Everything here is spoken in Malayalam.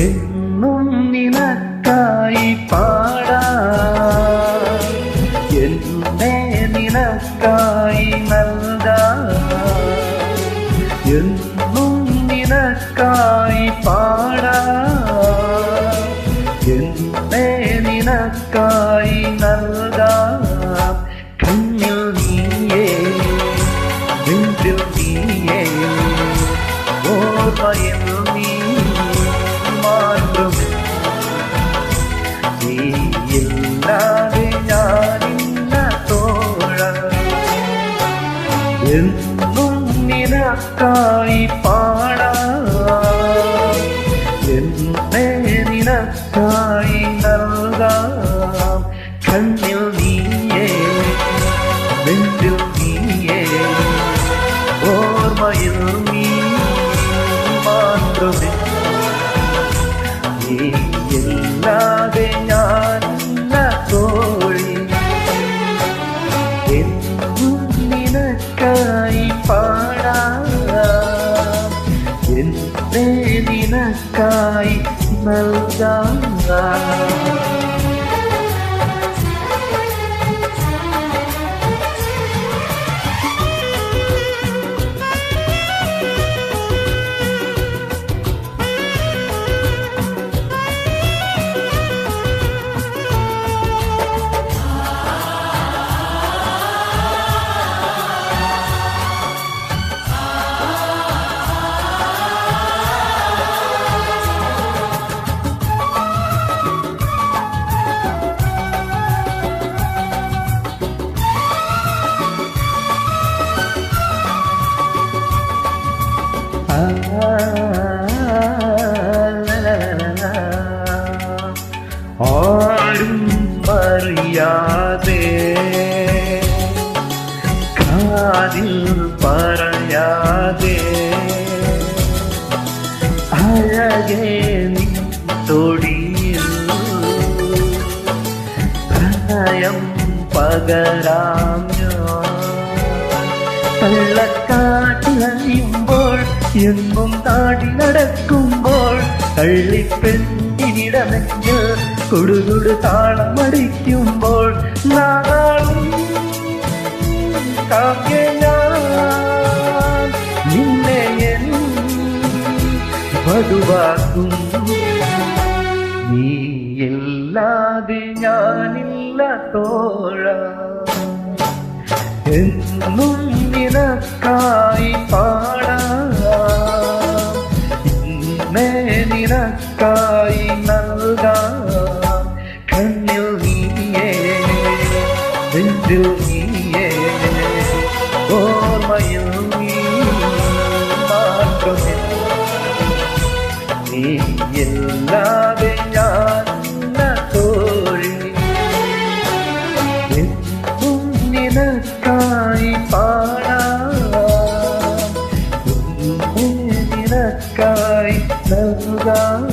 എന്നും നിനക്കായി പാടാം, എന്നെ നിനക്കായി നൽകാം. എന്നും നിനക്കായി പാടാം, എന്നെ നിനക്കായി നൽകാം. കണ്ണിൽ നീയേ, നെഞ്ചിൽ നീയേ, ഓർമ്മയിൽ നീ മാത്രം. നീയില്ലാതെ ഞാനില്ല തോഴ. എന്നും നിനക്കായി പാടാം, എന്നെ നിനക്കായി നൽകാം. കണ്ണിൽ നീയേ, നെഞ്ചിൽ നീയേ, ഓർമ്മയിൽ നീ മാത്രമേ. നീയില്ലാതെ ഞാനില്ല തോഴി. എന്നും നിനക്കായി പാടാം, എന്നെ നിനക്കായി നൽകാം. ആരും അറിയാതെ, കാതിൽ പറയാതെ, അഴകേ നീ തൊടിയിൽ പ്രണയം പകരാം ഞാൻ. കള്ളക്കാറ്റിലറിയുമ്പോൾ, എങ്ങും താടി നടക്കുമ്പോൾ, കള്ളിപ്പെണ്ണിനിടമെങ്കിൽ കൊടുകൊടു താളമടിക്കുമ്പോൾ, നാളും കാവ്യ ഞാൻ നിന്നെ എൻ വധുവാക്കും. നീയില്ലാതെ ഞാനില്ല തോഴ. എന്നും നിനക്കായി പാടാം, എന്നെ നിനക്കായി നൽകാം. കണ്ണിൽ നീയേ, നെഞ്ചിൽ നീയേ, ഓർമ്മയിൽ നീ മാത്രമേ. നീയില്ലാതെ ഞാനില്ല തോഴി. എന്നും നിനക്കായി പാടാം, എന്നെ നിനക്കായി നൽകാം.